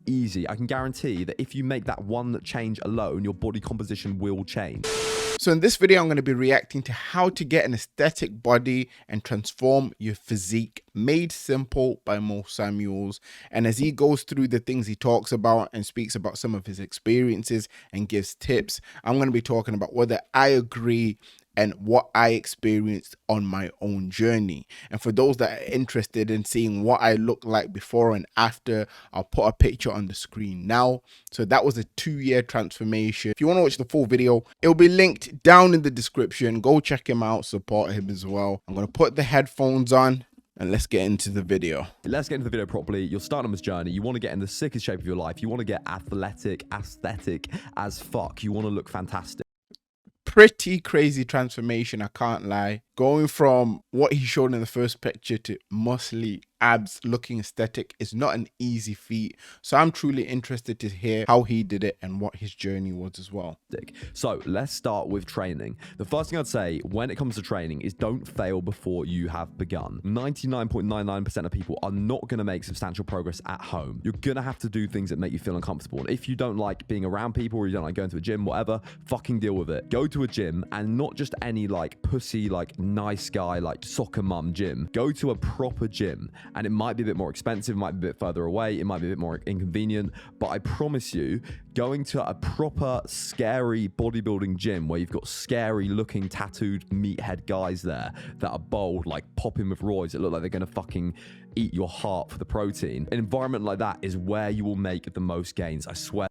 easy. I can guarantee that if you make that one change alone, your body composition will change. So in this video, I'm going to be reacting to how to get an aesthetic body and transform your physique, made simple by Mo Samuels. And as he goes through the things he talks about and speaks about some of his experiences and gives tips, I'm going to be talking about whether I agree and what I experienced on my own journey. And for those that are interested in seeing what I look like before and after, I'll put a picture on the screen now. So that was a 2-year transformation. If you want to watch the full video, it'll be linked down in the description. Go check him out, support him as well. I'm going to put the headphones on and let's get into the video. Let's get into the video properly. You're starting on this journey. You want to get in the sickest shape of your life. You want to get athletic, aesthetic as fuck. You want to look fantastic. Pretty crazy transformation, I can't lie. Going from what he showed in the first picture to muscly abs looking aesthetic is not an easy feat. So I'm truly interested to hear how he did it and what his journey was as well. So let's start with training. The first thing I'd say when it comes to training is don't fail before you have begun. 99.99% of people are not going to make substantial progress at home. You're going to have to do things that make you feel uncomfortable. And if you don't like being around people or you don't like going to a gym, whatever, fucking deal with it. Go to a gym, and not just any like pussy, like nice guy, like soccer mum gym. Go to a proper gym, and it might be a bit more expensive, might be a bit further away, it might be a bit more inconvenient, but I promise you, going to a proper scary bodybuilding gym where you've got scary looking tattooed meathead guys there that are bold, like popping with roids that look like they're gonna fucking eat your heart for the protein. An environment like that is where you will make the most gains, I swear.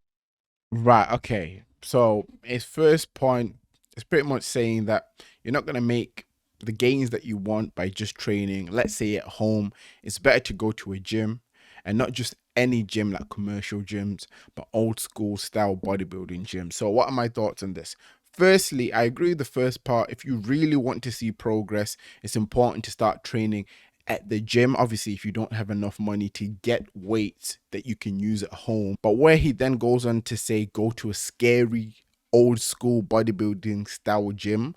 Right, okay. So his first point is pretty much saying that you're not going to make the gains that you want by just training, let's say at home. It's better to go to a gym, and not just any gym like commercial gyms, but old school style bodybuilding gyms. So what are my thoughts on this? Firstly, I agree with the first part. If you really want to see progress, it's important to start training at the gym. Obviously, if you don't have enough money to get weights that you can use at home. But where he then goes on to say go to a scary old school bodybuilding style gym,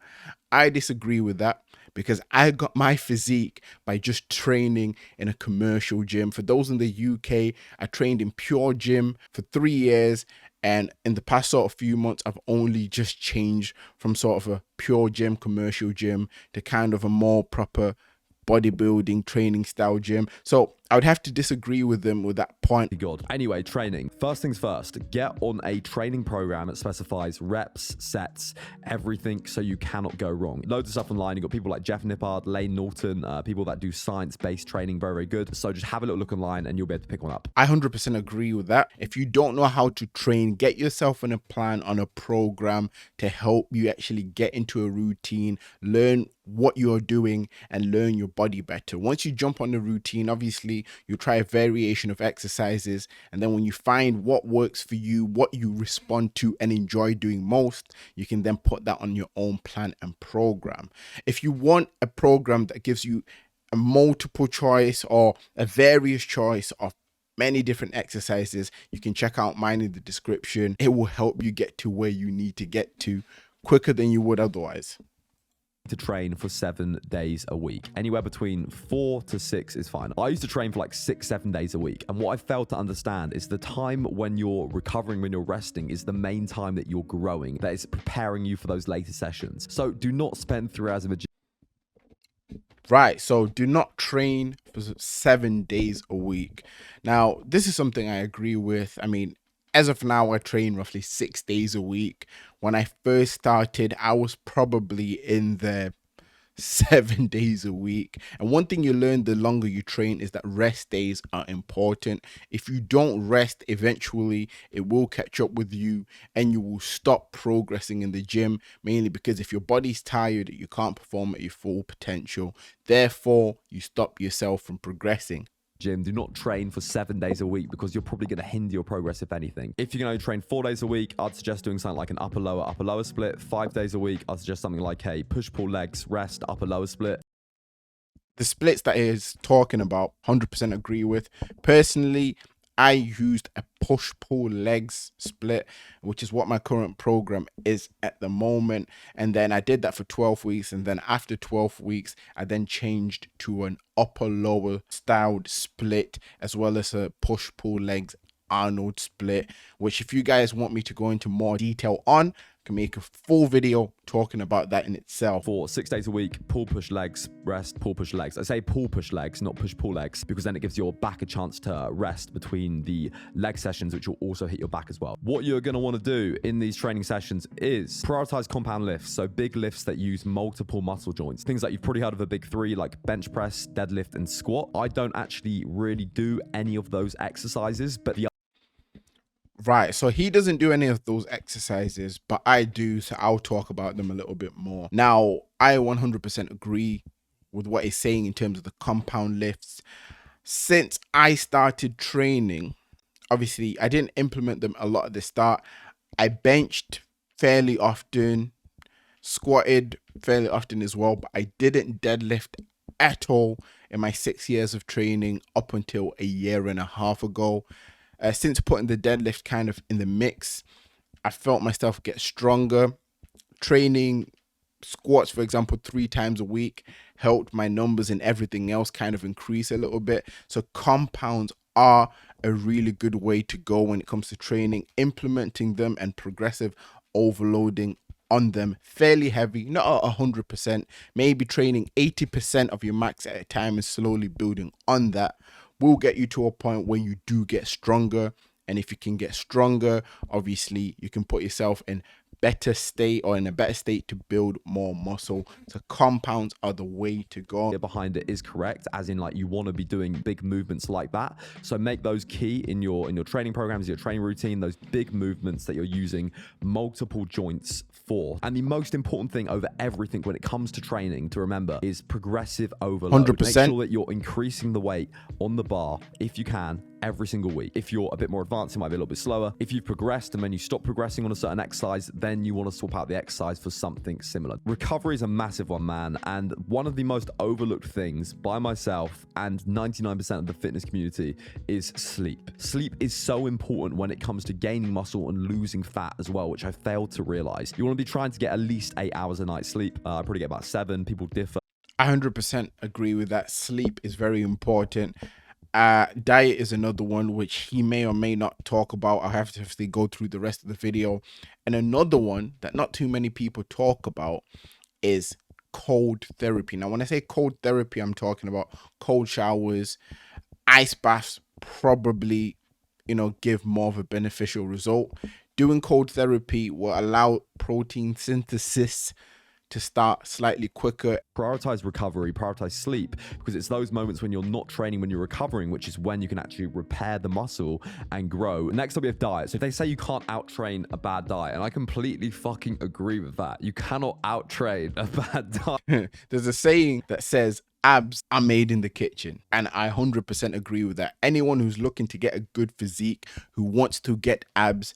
I disagree with that, because I got my physique by just training in a commercial gym. For those in the UK, I trained in Pure Gym for 3 years, and in the past sort of few months, I've only just changed from sort of a Pure Gym, commercial gym, to kind of a more proper bodybuilding training style gym. So I would have to disagree with them with that point. God. Anyway, training. First things first, get on a training program that specifies reps, sets, everything, so you cannot go wrong. Loads of stuff online. You've got people like Jeff Nippard, Lane Norton, people that do science-based training, very, very good. So just have a little look online and you'll be able to pick one up. I 100% agree with that. If you don't know how to train, get yourself on a plan, on a program to help you actually get into a routine, learn what you're doing and learn your body better. Once you jump on the routine, obviously you try a variation of exercises, and then when you find what works for you, what you respond to and enjoy doing most, you can then put that on your own plan and program. If you want a program that gives you a multiple choice or a various choice of many different exercises, you can check out mine in the description. It will help you get to where you need to get to quicker than you would otherwise. To train for 7 days a week. Anywhere between 4 to 6 is fine. I used to train for like 6-7 days a week, and what I failed to understand is the time when you're recovering, when you're resting, is the main time that you're growing, that is preparing you for those later sessions. So do not spend 3 hours in the gym. Right, so do not train for 7 days a week. Now, this is something I agree with. I mean, as of now, I train roughly 6 days a week. When I first started, I was probably in the 7 days a week. And one thing you learn the longer you train is that rest days are important. If you don't rest, eventually it will catch up with you and you will stop progressing in the gym, mainly because if your body's tired, you can't perform at your full potential. Therefore, you stop yourself from progressing. Gym, do not train for 7 days a week, because you're probably going to hinder your progress, if anything. If you're going to train 4 days a week, I'd suggest doing something like an upper lower split. 5 days a week, I'd suggest something like a push pull legs rest upper lower split. The splits that he's talking about, 100% agree with. Personally, I used a push-pull legs split, which is what my current program is at the moment. And then I did that for 12 weeks. And then after 12 weeks, I then changed to an upper-lower styled split, as well as a push-pull legs Arnold split, which if you guys want me to go into more detail on, I can make a full video talking about that in itself. For 6 days a week, pull, push legs, rest, pull, push legs. I say pull, push legs, not push, pull legs, because then it gives your back a chance to rest between the leg sessions, which will also hit your back as well. What you're going to want to do in these training sessions is prioritize compound lifts. So big lifts that use multiple muscle joints. Things like you've probably heard of a big three, like bench press, deadlift, and squat. I don't actually really do any of those exercises, but the Right, so he doesn't do any of those exercises, but I do, so I'll talk about them a little bit more. Now, I 100% agree with what he's saying in terms of the compound lifts. Since I started training, obviously, I didn't implement them a lot at the start. I benched fairly often, squatted fairly often as well, but I didn't deadlift at all in my 6 years of training up until a year and a half ago. Since putting the deadlift kind of in the mix, I felt myself get stronger. Training squats, for example, 3 times a week helped my numbers and everything else kind of increase a little bit. So compounds are a really good way to go when it comes to training, implementing them and progressive overloading on them fairly heavy, not 100%, maybe training 80% of your max at a time and slowly building on that will get you to a point where you do get stronger. And if you can get stronger, obviously you can put yourself in better state or in a better state to build more muscle. So compounds are the way to go. Behind it is correct, as in like you want to be doing big movements like that. So make those key in your training programs, your training routine, those big movements that you're using multiple joints for. And the most important thing over everything when it comes to training to remember is progressive overload. 100%. Make sure that you're increasing the weight on the bar if you can every single week. If you're a bit more advanced, it might be a little bit slower. If you've progressed and then you stop progressing on a certain exercise, then you want to swap out the exercise for something similar. Recovery is a massive one, man. And one of the most overlooked things by myself and 99% of the fitness community is sleep. Sleep is so important when it comes to gaining muscle and losing fat as well, which I failed to realize. You want to be trying to get at least 8 hours a night sleep. I probably get about 7. People differ. I 100% agree with that. Sleep is very important. Diet is another one which he may or may not talk about. I'll have to go through the rest of the video. And another one that not too many people talk about is cold therapy. Now, when I say cold therapy, I'm talking about cold showers, ice baths, probably, give more of a beneficial result. Doing cold therapy will allow protein synthesis to start slightly quicker. Prioritize recovery, prioritize sleep, because it's those moments when you're not training, when you're recovering, which is when you can actually repair the muscle and grow. Next up, we have diet. So if they say you can't out-train a bad diet, and I completely fucking agree with that. You cannot out-train a bad diet. There's a saying that says, abs are made in the kitchen. And I 100% agree with that. Anyone who's looking to get a good physique, who wants to get abs,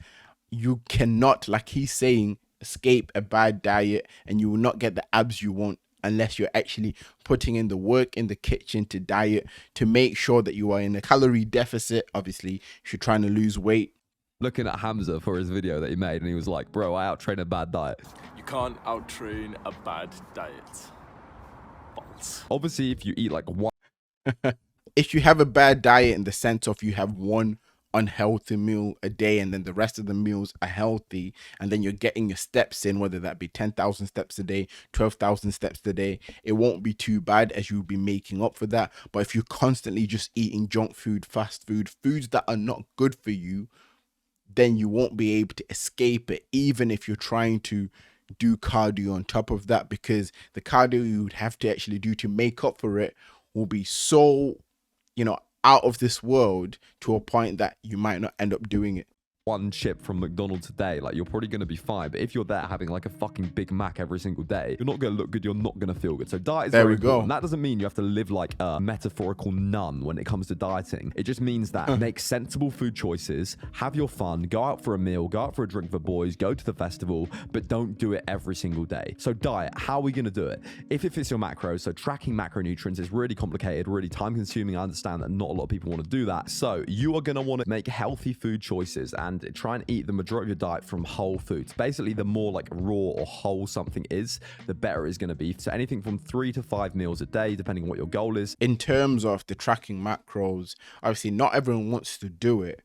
you cannot, like he's saying, escape a bad diet, and you will not get the abs you want unless you're actually putting in the work in the kitchen to diet, to make sure that you are in a calorie deficit. Obviously, if you're trying to lose weight. Looking at Hamza for his video that he made, and he was like, bro, I out-train a bad diet. You can't out-train a bad diet. Balls. Obviously, if you eat like one... If you have a bad diet in the sense of you have one unhealthy meal a day and then the rest of the meals are healthy, and then you're getting your steps in, whether that be 10,000 steps a day, 12,000 steps a day, it won't be too bad, as you'll be making up for that. But if you're constantly just eating junk food, fast food, foods that are not good for you, then you won't be able to escape it, even if you're trying to do cardio on top of that, because the cardio you would have to actually do to make up for it will be so, out of this world, to a point that you might not end up doing it. One chip from McDonald's a day, like you're probably going to be fine. But if you're there having like a fucking Big Mac every single day, you're not going to look good, you're not going to feel good. So diet is very important. And that doesn't mean you have to live like a metaphorical nun when it comes to dieting. It just means that make sensible food choices, have your fun, go out for a meal, go out for a drink for boys, go to the festival, but don't do it every single day. So diet, how are we going to do it? If it fits your macros, so tracking macronutrients is really complicated, really time consuming. I understand that not a lot of people want to do that. So you are going to want to make healthy food choices and try and eat the majority of your diet from whole foods. Basically, the more like raw or whole something is, the better it's going to be. So anything from 3 to 5 meals a day, depending on what your goal is. In terms of the tracking macros, obviously not everyone wants to do it,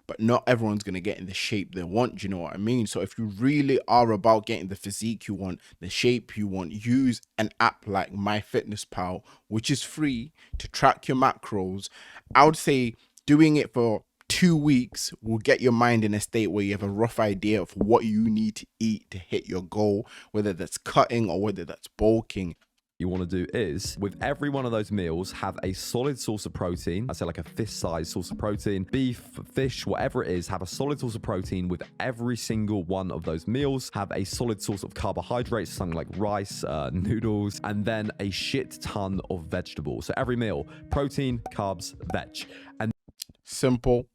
but not everyone's going to get in the shape they want. Do you know what I mean? So if you really are about getting the physique you want, the shape you want, use an app like MyFitnessPal, which is free to track your macros. I would say doing it for 2 weeks will get your mind in a state where you have a rough idea of what you need to eat to hit your goal, whether that's cutting or whether that's bulking. You want to do is, with every one of those meals, have a solid source of protein. I say like a fist-sized source of protein, beef, fish, whatever it is, have a solid source of protein with every single one of those meals. Have a solid source of carbohydrates, something like rice, noodles, and then a shit ton of vegetables. So every meal, protein, carbs, veg. And simple.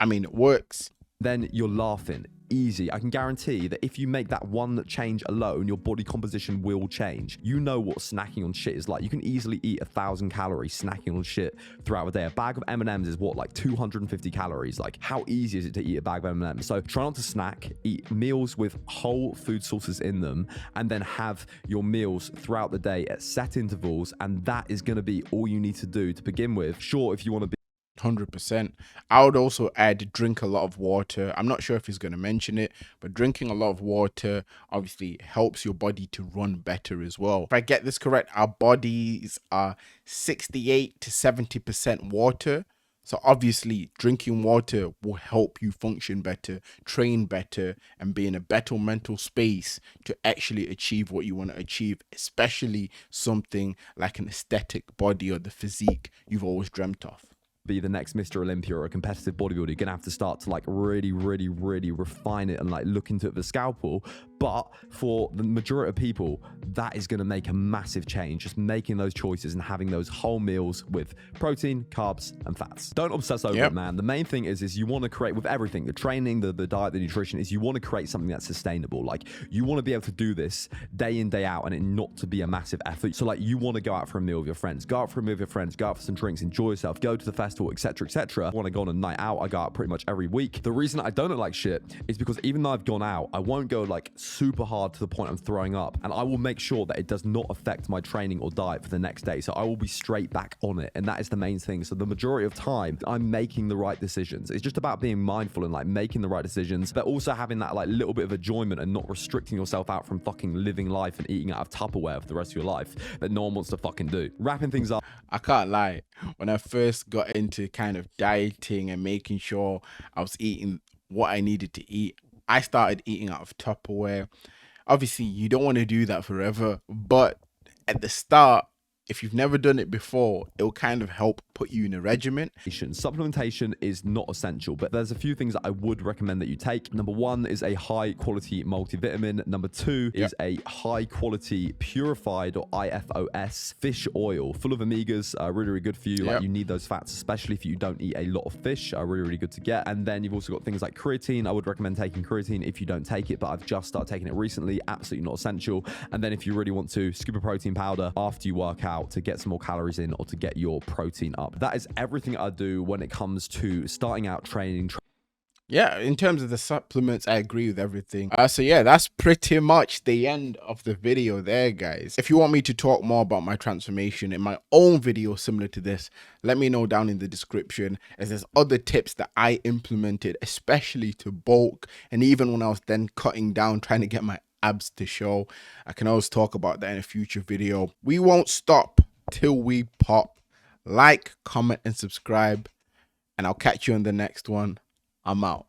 I mean, it works. Then you're laughing. Easy. I can guarantee that if you make that one change alone, your body composition will change. You know what snacking on shit is like. You can easily eat 1,000 calories snacking on shit throughout the day. A bag of M&Ms is what, like 250 calories? Like, how easy is it to eat a bag of M&Ms? So try not to snack, eat meals with whole food sources in them, and then have your meals throughout the day at set intervals, and that is going to be all you need to do to begin with. Sure, if you want to be 100%. I would also add drink a lot of water. I'm not sure if he's going to mention it, but drinking a lot of water obviously helps your body to run better as well. If I get this correct, our bodies are 68 to 70% water. So obviously drinking water will help you function better, train better, and be in a better mental space to actually achieve what you want to achieve, especially something like an aesthetic body or the physique you've always dreamt of. Be the next Mr. Olympia or a competitive bodybuilder, you're gonna have to start to like really refine it and like look into it with a scalpel. But for the majority of people, that is gonna make a massive change, just making those choices and having those whole meals with protein, carbs, and fats. Don't obsess over it, man. The main thing is you want to create, with everything, the training, the diet, the nutrition, is you want to create something that's sustainable. Like, you want to be able to do this day in, day out, and it not to be a massive effort. So like, you want to go out for a meal with your friends, go out for a meal with your friends, go out for some drinks, enjoy yourself, go to the festival, etc., etc. I want to go on a night out. I go out pretty much every week. The reason I don't look like shit is because even though I've gone out, I won't go like super hard to the point I'm throwing up, and I will make sure that it does not affect my training or diet for the next day. So I will be straight back on it, and that is the main thing. So the majority of time, I'm making the right decisions. It's just about being mindful and like making the right decisions, but also having that like little bit of enjoyment and not restricting yourself out from fucking living life and eating out of Tupperware for the rest of your life that no one wants to fucking do. Wrapping things up. I can't lie. When I first got into kind of dieting and making sure I was eating what I needed to eat, I started eating out of Tupperware. Obviously, you don't want to do that forever, but at the start, if you've never done it before, it will kind of help put you in a regimen. Supplementation is not essential, but there's a few things that I would recommend that you take. Number one is a high quality multivitamin. Number two is a high quality purified, or IFOS, fish oil, full of omegas, really good for you. Like, you need those fats, especially if you don't eat a lot of fish, really good to get. And then you've also got things like creatine. I would recommend taking creatine if you don't take it, but I've just started taking it recently. Absolutely not essential. And then if you really want to, scoop of protein powder after you work out to get some more calories in or to get your protein up. That is everything I do when it comes to starting out training. Yeah, in terms of the supplements, I agree with everything. So yeah, that's pretty much the end of the video there, guys. If you want me to talk more about my transformation in my own video similar to this, let me know down in the description, as there's other tips that I implemented, especially to bulk, and even when I was then cutting down, trying to get my abs to show. I can always talk about that in a future video. We won't stop till we pop. Like, comment, and subscribe, and I'll catch you on the next one. I'm out.